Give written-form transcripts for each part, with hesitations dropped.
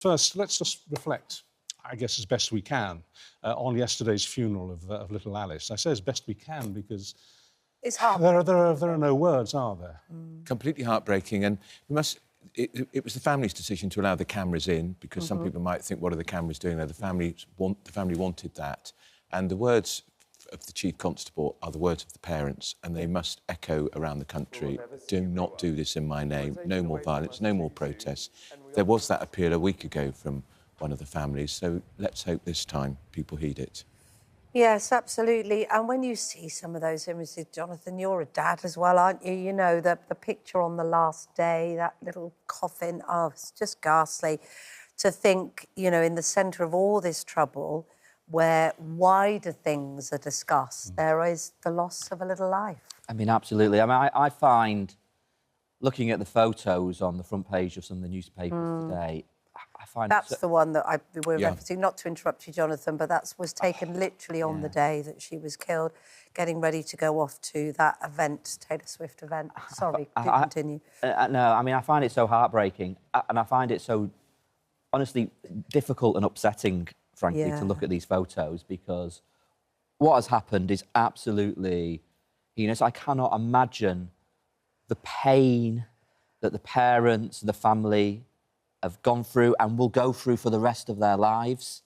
First, let's just reflect, I guess, as best we can, on yesterday's funeral of little Alice. I say as best we can because it's hard. There are no words, are there? Completely heartbreaking, and we must. It was the family's decision to allow the cameras in because some people might think, "What are the cameras doing there?" The family wanted that, and the words of the chief constable are the words of the parents, and they must echo around the country. Do not do this in my name. No more violence. No more protests. There was that appeal a week ago from one of the families, so let's hope this time people heed it. Yes, absolutely. And when you see some of those images, Jonathan, you're a dad as well, aren't you? You know, the picture on the last day, that little coffin, oh, it's just ghastly to think, you know, in the centre of all this trouble, where wider things are discussed, there is the loss of a little life. I mean, absolutely. I mean, I find, looking at the photos on the front page of some of the newspapers today, I find... That's the one that we're referencing, not to interrupt you, Jonathan, but that was taken literally on the day that she was killed, getting ready to go off to that event, Taylor Swift event. Sorry, do continue. No, I mean, I find it so heartbreaking, and I find it so, honestly, difficult and upsetting, frankly, to look at these photos, because what has happened is absolutely heinous. I cannot imagine the pain that the parents and the family have gone through and will go through for the rest of their lives.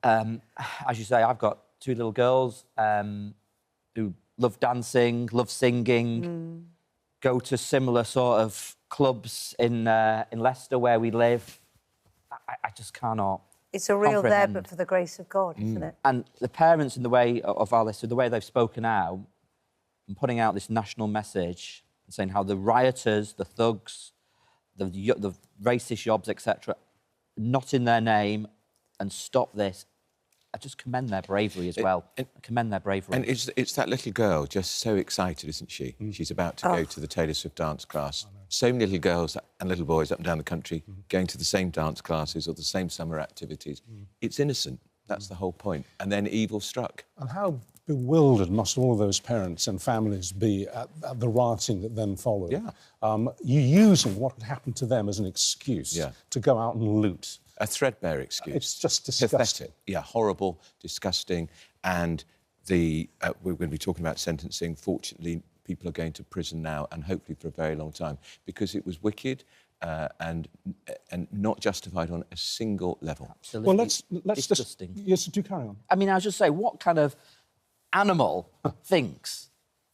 As you say, I've got two little girls who love dancing, love singing, go to similar sort of clubs in Leicester where we live. I just cannot. It's a real there, but for the grace of God, isn't it? And the parents, in the way of Alice, the way they've spoken out and putting out this national message and saying how the rioters, the thugs, the racist yobs, etc., not in their name, and stop this. I just commend their bravery as well. I commend their bravery. And it's that little girl just so excited, isn't she? She's about to go to the Taylor Swift dance class. So many little girls and little boys up and down the country going to the same dance classes or the same summer activities. It's innocent. That's the whole point. And then evil struck. And how bewildered must all of those parents and families be at the rioting that then followed? You using what had happened to them as an excuse to go out and loot. A threadbare excuse. It's just disgusting. Pathetic. Yeah, horrible, disgusting. And we're going to be talking about sentencing. Fortunately, people are going to prison now, and hopefully for a very long time, because it was wicked and not justified on a single level. Absolutely. Well, let's just... Yes, do carry on. I mean, I was just say, what kind of animal thinks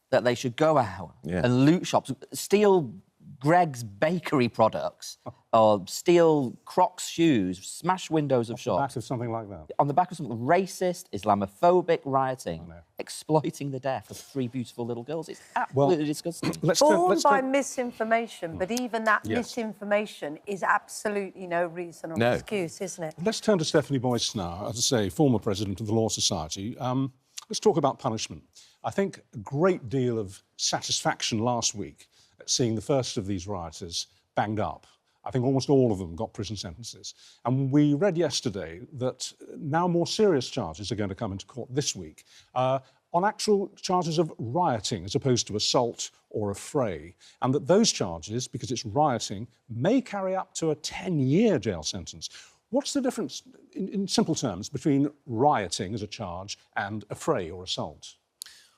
that they should go out and loot shops, steal Greg's bakery products, or steal Crocs shoes, smash windows of shops? On the back of something like that? On the back of something racist, Islamophobic rioting, exploiting the death of three beautiful little girls. It's absolutely disgusting. Born by misinformation, but even that misinformation is absolutely no reason or excuse, isn't it? Let's turn to Stephanie Boyce now, as I say, former president of the Law Society. Let's talk about punishment. I think a great deal of satisfaction last week at seeing the first of these rioters banged up. I think almost all of them got prison sentences. And we read yesterday that now more serious charges are going to come into court this week on actual charges of rioting as opposed to assault or a fray, and that those charges, because it's rioting, may carry up to a 10-year jail sentence. What's the difference, in simple terms, between rioting as a charge and a fray or assault?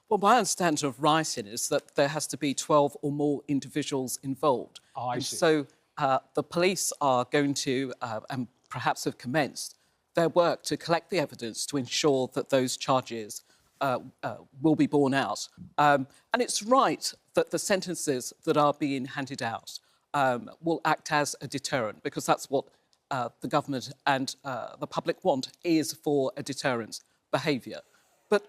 Well, my understanding of rioting is that there has to be 12 or more individuals involved. I see. So the police are going to, and perhaps have commenced, their work to collect the evidence to ensure that those charges will be borne out. And it's right that the sentences that are being handed out will act as a deterrent, because that's what the government and the public want, is for a deterrent behaviour. But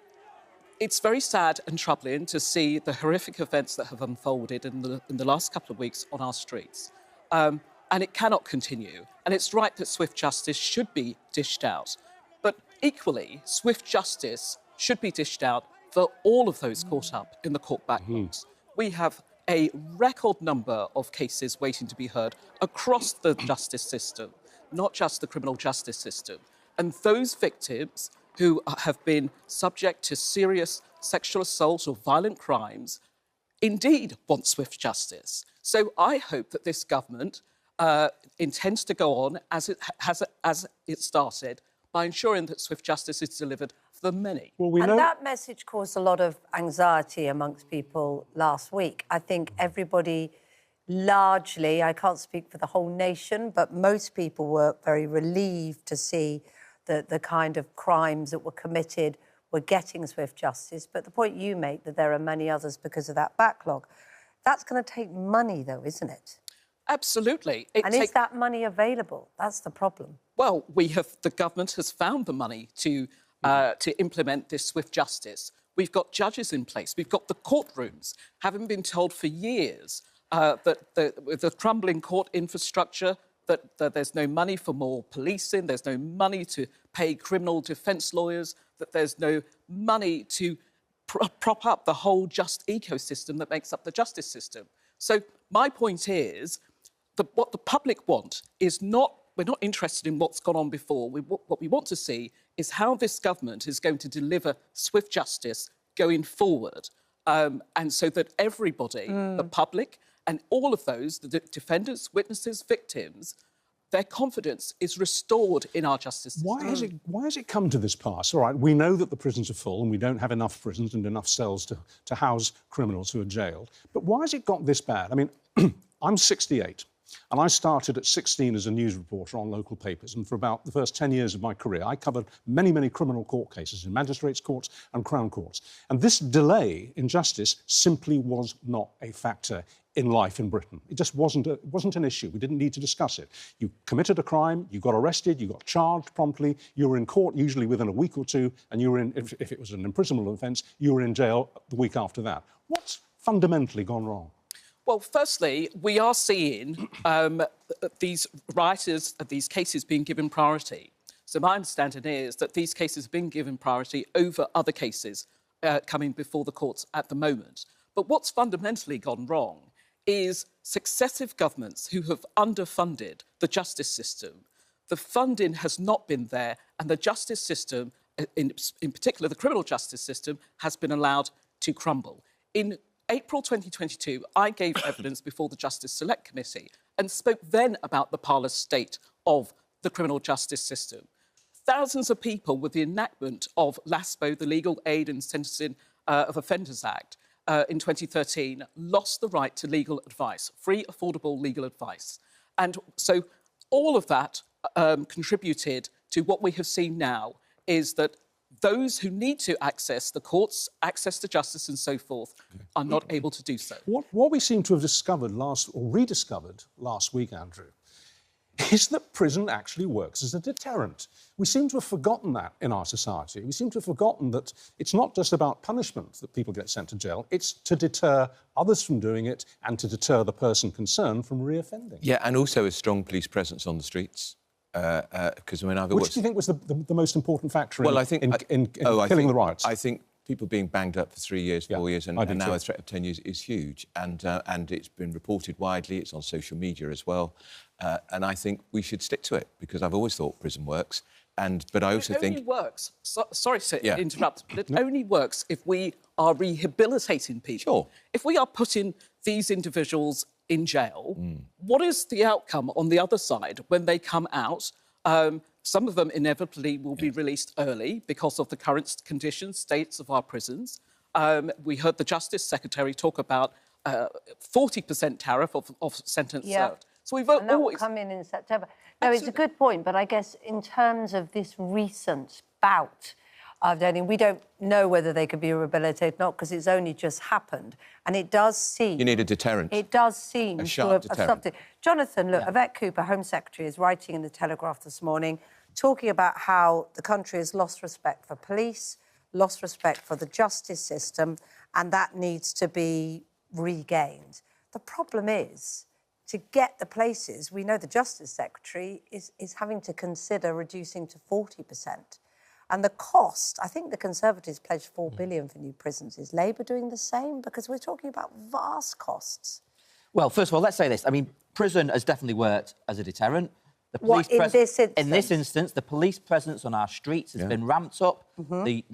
it's very sad and troubling to see the horrific events that have unfolded in the last couple of weeks on our streets. And it cannot continue. And it's right that swift justice should be dished out. But equally, swift justice should be dished out for all of those caught up in the court backlogs. We have a record number of cases waiting to be heard across the justice system, not just the criminal justice system. And those victims who have been subject to serious sexual assault or violent crimes indeed want swift justice. So I hope that this government intends to go on as it started by ensuring that swift justice is delivered for the many. Well, we and know that message caused a lot of anxiety amongst people last week. I think everybody largely, I can't speak for the whole nation, but most people were very relieved to see that the kind of crimes that were committed were getting swift justice. But the point you make, that there are many others because of that backlog, that's going to take money, though, isn't it? Absolutely. Is that money available? That's the problem. Well, the government has found the money to implement this swift justice. We've got judges in place. We've got the courtrooms, having been told for years that with the crumbling court infrastructure, that there's no money for more policing, there's no money to pay criminal defence lawyers, that there's no money to prop up the whole just ecosystem that makes up the justice system. So my point is that what the public want is not, we're not interested in what's gone on before. What we want to see is how this government is going to deliver swift justice going forward. And so that everybody, the public and all of those, the defendants, witnesses, victims, their confidence is restored in our justice system. Why has it come to this pass? All right, we know that the prisons are full and we don't have enough prisons and enough cells to house criminals who are jailed. But why has it got this bad? I mean, I'm 68 and I started at 16 as a news reporter on local papers, and for about the first 10 years of my career, I covered many, many criminal court cases in magistrates' courts and Crown courts. And this delay in justice simply was not a factor in life in Britain. It just wasn't an issue. We didn't need to discuss it. You committed a crime, you got arrested, you got charged promptly, you were in court usually within a week or two, and you were in, if it was an imprisonment offence, you were in jail the week after that. What's fundamentally gone wrong? Well, firstly, we are seeing these writers of these cases being given priority. So my understanding is that these cases have been given priority over other cases coming before the courts at the moment. But what's fundamentally gone wrong is successive governments who have underfunded the justice system. The funding has not been there, and the justice system, in particular the criminal justice system, has been allowed to crumble. In April 2022, I gave evidence before the Justice Select Committee and spoke then about the parlous state of the criminal justice system. Thousands of people with the enactment of LASPO, the Legal Aid and Sentencing of Offenders Act, in 2013, lost the right to legal advice, free, affordable legal advice. And so all of that contributed to what we have seen now is that those who need to access the courts, access to justice and so forth, are not able to do so. What we seem to have discovered rediscovered last week, Andrew, is that prison actually works as a deterrent. We seem to have forgotten that in our society. We seem to have forgotten that it's not just about punishment that people get sent to jail, it's to deter others from doing it and to deter the person concerned from reoffending. Yeah, and also a strong police presence on the streets. Because Which do you think was the most important factor in killing the riots? I think people being banged up for 3 years, 4 years, and now a threat of 10 years is huge. And it's been reported widely. It's on social media as well. And I think we should stick to it because I've always thought prison works. But I also think it only works. Sorry to interrupt, but it only works if we are rehabilitating people. Sure. If we are putting these individuals in jail, what is the outcome on the other side when they come out? Some of them inevitably will be released early because of the current conditions, states of our prisons. We heard the Justice Secretary talk about 40% tariff of sentence served. So we've and that always will come in September. No, it's a good point, but I guess in terms of this recent bout of dating, we don't know whether they could be rehabilitated or not because it's only just happened. And it does seem... You need a deterrent. It does seem a sharp deterrent. Jonathan, look, Yvette Cooper, Home Secretary, is writing in the Telegraph this morning, talking about how the country has lost respect for police, lost respect for the justice system, and that needs to be regained. The problem is, to get the places, we know the Justice Secretary is having to consider reducing to 40%. And the cost, I think the Conservatives pledged $4 billion for new prisons. Is Labour doing the same? Because we're talking about vast costs. Well, first of all, let's say this. I mean, prison has definitely worked as a deterrent. The police in this instance? In this instance, the police presence on our streets has been ramped up. The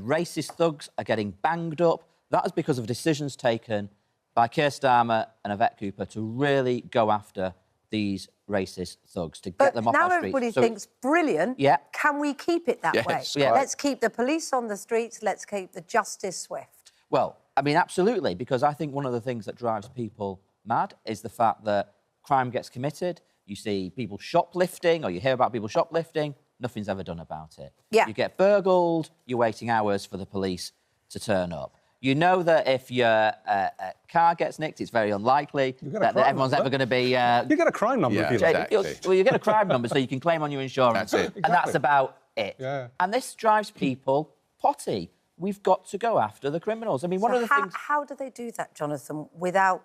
racist thugs are getting banged up. That is because of decisions taken by Keir Starmer and Yvette Cooper to really go after these racist thugs, to get them off our streets. Now everybody thinks, brilliant, yeah. Can we keep it that way? Yeah. Let's keep the police on the streets, let's keep the justice swift. Well, I mean, absolutely, because I think one of the things that drives people mad is the fact that crime gets committed, you see people shoplifting, or you hear about people shoplifting, nothing's ever done about it. Yeah. You get burgled, you're waiting hours for the police to turn up. You know that if your car gets nicked, it's very unlikely that everyone's ever going to be... You get a crime number if you like. Exactly. Well, you get a crime number so you can claim on your insurance. That's it. And that's about it. Yeah. And this drives people potty. We've got to go after the criminals. I mean, one of the things... How do they do that, Jonathan, without,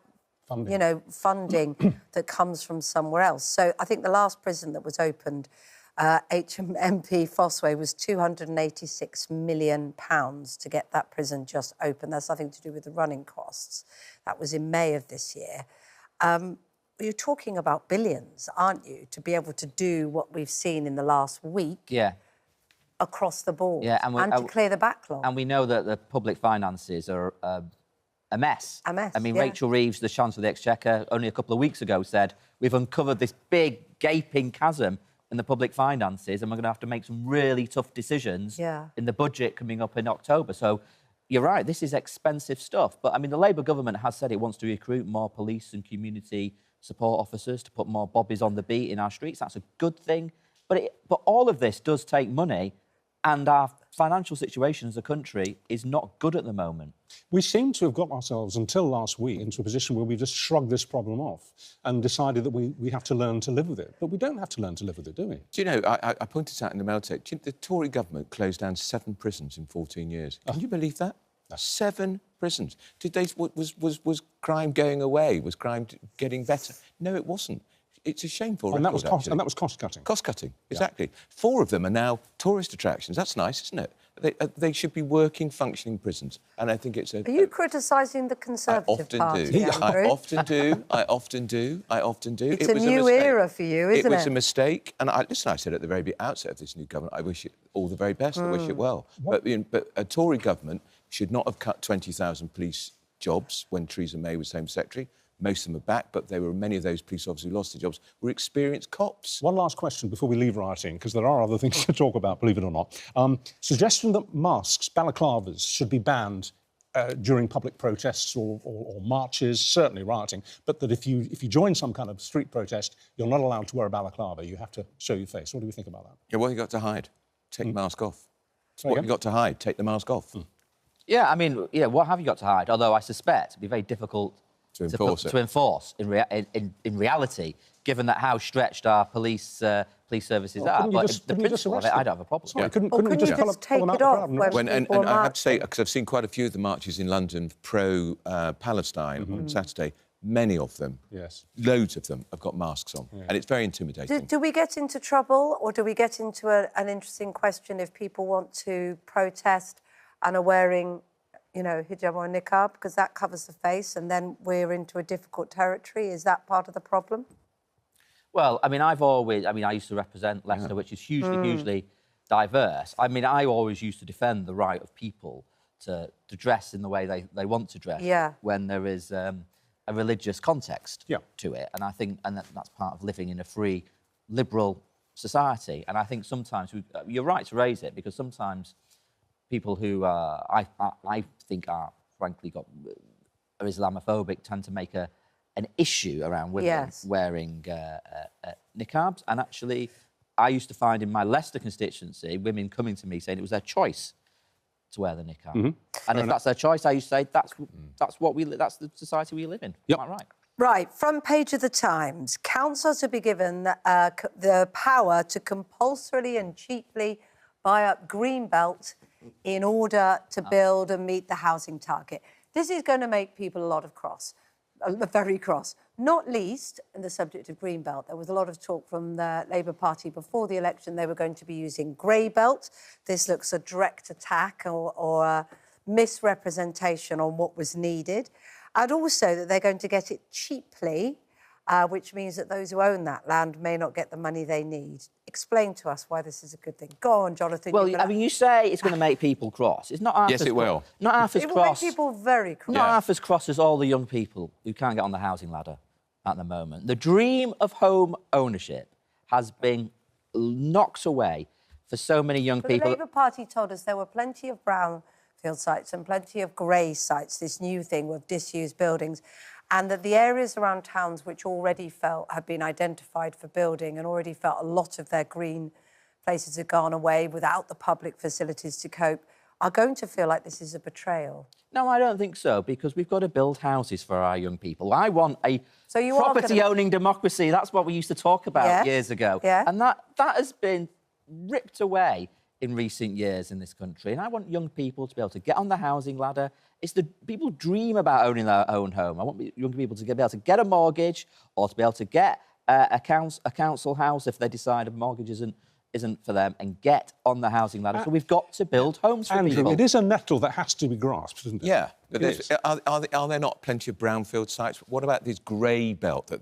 Funding. you know, funding that comes from somewhere else? So I think the last prison that was opened, HMP Fossway, was £286 million to get that prison just open. That's nothing to do with the running costs. That was in May of this year. You're talking about billions, aren't you, to be able to do what we've seen in the last week? Yeah. Across the board, Yeah, and to clear the backlog. And we know that the public finances are a mess. A mess, I mean, yeah. Rachel Reeves, the Chancellor of the Exchequer, only a couple of weeks ago said, we've uncovered this big, gaping chasm in the public finances and we're going to have to make some really tough decisions in the budget coming up in October. So you're right, this is expensive stuff. But, I mean, the Labour government has said it wants to recruit more police and community support officers to put more bobbies on the beat in our streets. That's a good thing. But all of this does take money, and our financial situation as a country is not good at the moment. We seem to have got ourselves, until last week, into a position where we just shrugged this problem off and decided that we have to learn to live with it. But we don't have to learn to live with it, do we? Do you know, I pointed out in the Mailtech, the Tory government closed down 7 prisons in 14 years. Can you believe that? No. 7 prisons. Was crime going away? Was crime getting better? No, it wasn't. It's a shameful record, and that was cost-cutting. Cost-cutting, exactly. 4 of them are now tourist attractions. That's nice, isn't it? They should be working, functioning prisons. And I think it's a... Are you criticising the Conservative Party, Andrew? I often do. I often do. It's a new era for you, isn't it? It was a mistake. And I said at the very outset of this new government, I wish it all the very best. I wish it well. But a Tory government should not have cut 20,000 police jobs when Theresa May was Home Secretary. Most of them are back, but many of those police officers who lost their jobs were experienced cops. One last question before we leave rioting, because there are other things to talk about, believe it or not. Suggestion that masks, balaclavas, should be banned during public protests or marches, certainly rioting, but that if you join some kind of street protest, you're not allowed to wear a balaclava. You have to show your face. What do we think about that? Yeah, what have you got to hide? Take the mask off. What have you got to hide? Take the mask off. Yeah, I mean, what have you got to hide? Although I suspect it'd be very difficult to enforce in reality, given that how stretched our police services are. But the principle of it, I don't have a problem. Sorry, couldn't you just take it off when people are I have to say, because I've seen quite a few of the marches in London pro-Palestine on Saturday, many of them, loads of them, have got masks on. And it's very intimidating. Do we get into trouble, or do we get into an interesting question if people want to protest and are wearing, you know, hijab or niqab, because that covers the face, and then we're into a difficult territory? Is that part of the problem? Well, I mean, I used to represent Leicester, which is hugely diverse. I mean, I always used to defend the right of people to dress in the way they want to dress when there is a religious context to it. And I think that's part of living in a free, liberal society. And I think sometimes, you're right to raise it, because sometimes people who I think are, frankly, are Islamophobic tend to make an issue around women wearing niqabs. And actually, I used to find in my Leicester constituency, women coming to me saying it was their choice to wear the niqab. And if that's their choice, I used to say, that's the society we live in. Am I right? Right, front page of the Times. Councils will be given the power to compulsorily and cheaply buy up greenbelt in order to build and meet the housing target. This is going to make people very cross. Not least in the subject of greenbelt. There was a lot of talk from the Labour Party before the election. They were going to be using grey belt. This looks a direct attack or a misrepresentation on what was needed. And also that they're going to get it cheaply, which means that those who own that land may not get the money they need. Explain to us why this is a good thing. Go on, Jonathan. Well, I mean, you say it's going to make people cross. It's not half yes, it will. Not half as cross. It will make people very cross. Not half as cross as all the young people who can't get on the housing ladder. at the moment. The dream of home ownership has been knocked away for so many young people. The Labour Party told us there were plenty of brownfield sites and plenty of grey sites, this new thing with disused buildings, and that the areas around towns which already felt had been identified for building and already felt a lot of their green places had gone away without the public facilities to cope are going to feel like this is a betrayal. No, I don't think so, because we've got to build houses for our young people. I want a property-owning democracy. That's what we used to talk about years ago. Yeah. And that has been ripped away in recent years in this country. And I want young people to be able to get on the housing ladder. People dream about owning their own home. I want young people to be able to get a mortgage or to be able to get a council house if they decide a mortgage isn't for them, and get on the housing ladder. So we've got to build homes for Andrew, people. it is a nettle that has to be grasped, isn't it? Yeah, but are there not plenty of brownfield sites? What about this grey belt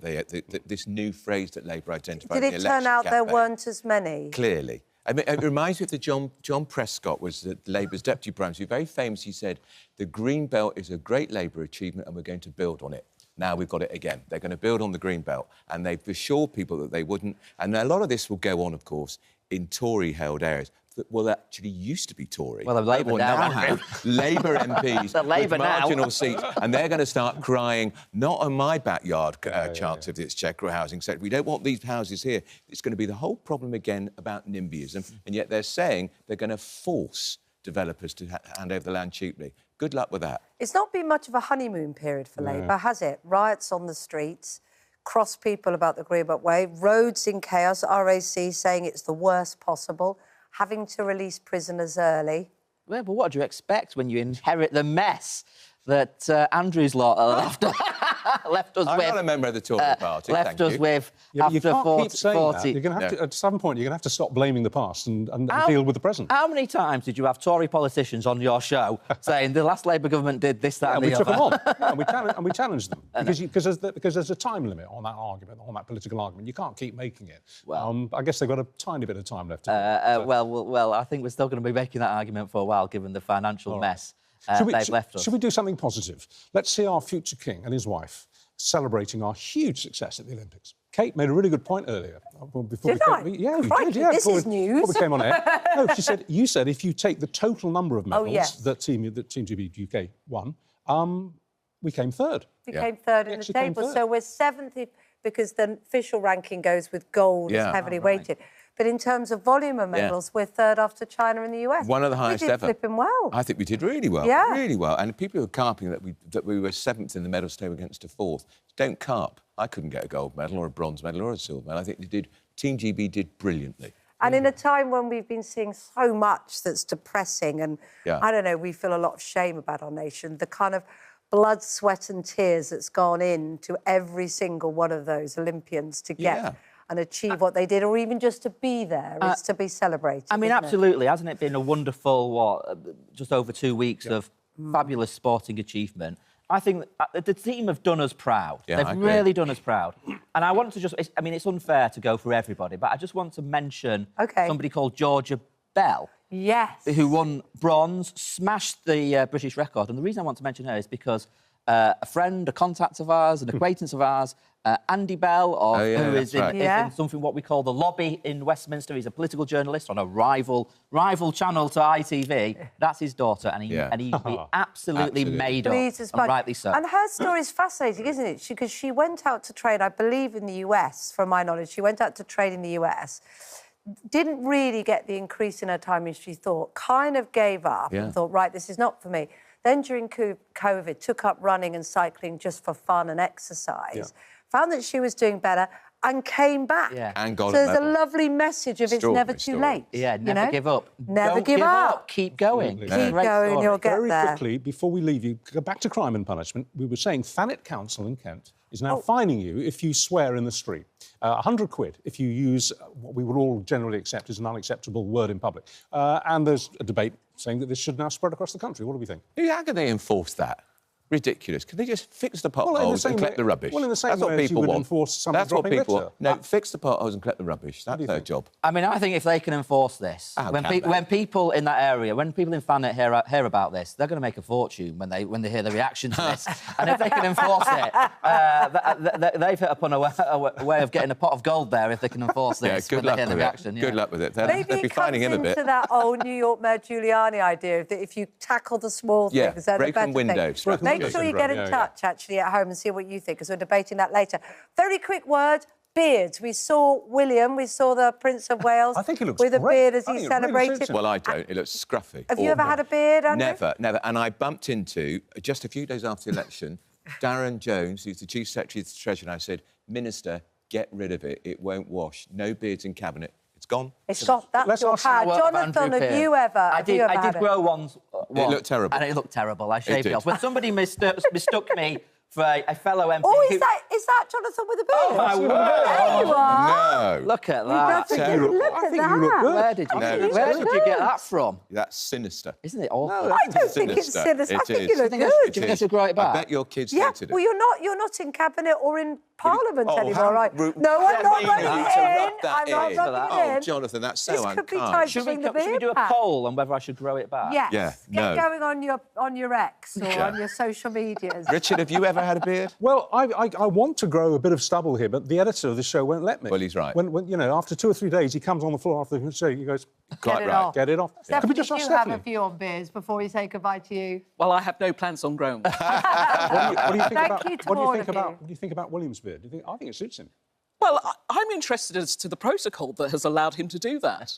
this new phrase that Labour identified? Did it turn out there weren't as many? Clearly. I mean, it reminds me of John Prescott was Labour's deputy prime minister. Very famous, he said, the green belt is a great Labour achievement and we're going to build on it. Now we've got it again. They're going to build on the green belt, and they've assured people that they wouldn't. And a lot of this will go on, of course, in Tory-held areas that will actually used to be Tory. Well, they're Labour now. Labour MPs with marginal seats, and they're going to start crying, not on my backyard chance of this Checker housing sector. We don't want these houses here. It's going to be the whole problem again about NIMBYism, and yet they're saying they're going to force developers to hand over the land cheaply. Good luck with that. It's not been much of a honeymoon period for Labour, has it? Riots on the streets, cross people about the Green Belt Way, roads in chaos, RAC saying it's the worst possible, having to release prisoners early. Well, but what do you expect when you inherit the mess that Andrew's lot left us with? I'm not a member of the Tory party, Left us with you after can't 40... keep saying that. You're going to have to, at some point, you're going to have to stop blaming the past and deal with the present. How many times did you have Tory politicians on your show saying the last Labour government did this, that and the other? We took them on. And we challenged them. Because there's a time limit on that argument, on that political argument. You can't keep making it. Well, I guess they've got a tiny bit of time left. Well, I think we're still going to be making that argument for a while, given the financial mess they've left us. Should we do something positive? Let's see our future king and his wife celebrating our huge success at the Olympics. Kate made a really good point earlier. Did I? Yeah, you Crikey, did. Yeah, this is news. Before we came on air. No, you said if you take the total number of medals that Team GB UK won, we came third. We came third in the table. So we're seventh because the official ranking goes with gold is heavily weighted. But in terms of volume of medals, we're third after China and the US. One of the highest ever. We did flipping well. I think we did really well. Yeah. Really well. And people who are carping that we were seventh in the medals table against a fourth, don't carp. I couldn't get a gold medal or a bronze medal or a silver medal. I think Team GB did brilliantly. And in a time when we've been seeing so much that's depressing and, I don't know, we feel a lot of shame about our nation, the kind of blood, sweat and tears that's gone into every single one of those Olympians to get and achieve what they did, or even just to be there, is to be celebrated. I mean, absolutely. Hasn't it been a wonderful, just over 2 weeks of fabulous sporting achievement? I think the team have done us proud. Yeah, They've really done us proud. And I want to it's unfair to go for everybody, but I just want to mention somebody called Georgia Bell. Yes. Who won bronze, smashed the British record. And the reason I want to mention her is because a friend, a contact of ours, an acquaintance of ours, Andy Bell, who is in something what we call the lobby in Westminster. He's a political journalist on a rival channel to ITV. That's his daughter, and he absolutely made up, and rightly so. And her story is fascinating, isn't it? Because she went out to train, I believe, in the US, from my knowledge. She went out to train in the US, didn't really get the increase in her time as she thought, kind of gave up and thought, right, this is not for me. Then during COVID, took up running and cycling just for fun and exercise, found that she was doing better and came back. And got so there's a lovely message of it's never too late. Yeah, never give up. Never give up. Keep going. Keep going, you'll get there. Very quickly, before we leave you, go back to crime and punishment. We were saying Thanet Council in Kent is now fining you if you swear in the street. 100 quid if you use what we would all generally accept as an unacceptable word in public. And there's a debate saying that this should now spread across the country. What do we think? How can they enforce that? ridiculous. Can they just fix the in the potholes same and collect way- the rubbish? well, in the same That's what way as you people would want. enforce someone That's what dropping people litter. want. No, fix the potholes and collect the rubbish. That's their job. I mean, I think if they can enforce this, How when, can they? when people in that area, when people in Thanet hear about this, they're going to make a fortune when they hear the reaction to this. And if they can enforce it, they've hit upon a way of getting a pot of gold there if they can enforce this good when they luck hear the with reaction. it. Good luck with it. They'll Maybe be it finding comes him a bit. into that old New York Mayor Giuliani idea that if you tackle the small Yeah, things, they're the break better and window things. strategy. Make sure you get in touch, actually, at home and see what you think, because we're debating that later. Very quick word, beards. We saw William, we saw the Prince of Wales I think he looks with a great. beard as I he think it really celebrated. suits him. Well, I don't. It looks scruffy. Have you ever had a beard, Andrew? Never, never. And I bumped into, just a few days after the election, Darren Jones, who's the Chief Secretary of the Treasury, and I said, Minister, get rid of it. It won't wash. No beards in Cabinet. It's gone. It's got that Let's your ask- power. Well, Jonathan, have you ever? I did had it? grow one. It looked terrible. And it looked terrible. I shaved did. it off. When somebody mistook me for a fellow MP... Oh, who- is that Jonathan with a beard? Oh, my word! There you are. No. Look at He that. does terrible. look I at think you that. look good. Where did you, No, where it's did you get that from? That's sinister. Isn't it awful? No, I don't think it's sinister. I It think is. you look It good. is. Do you think I should grow it I back? bet your kids Yeah, hated it. well, you're not in Cabinet or in Parliament Oh, anymore, how right? rude. No, I'm not You rubbing need it to in. rub that I'm not in. rubbing it Oh, in. Jonathan, that's so This unkind. could be time to Should bring we, the beard should we do a back. poll on whether I should grow it back? Yes. Yeah, Get no. going on your X or on your social medias. Richard, have you ever had a beard? Well, I want to grow a bit of stubble here, but the editor of the show won't let me. Well, he's right. When you know, after 2 or 3 days, he comes on the floor after the show, he goes, Quite it right. off. get it off. Could Stephanie, we just do ask you have Stephanie? a view on beards before we say goodbye to you? Well, I have no plans on growing one. What do you think Thank about? you to What do you all think of about? you. What do you think about William's beard? I think it suits him. Well, I'm interested as to the protocol that has allowed him to do that.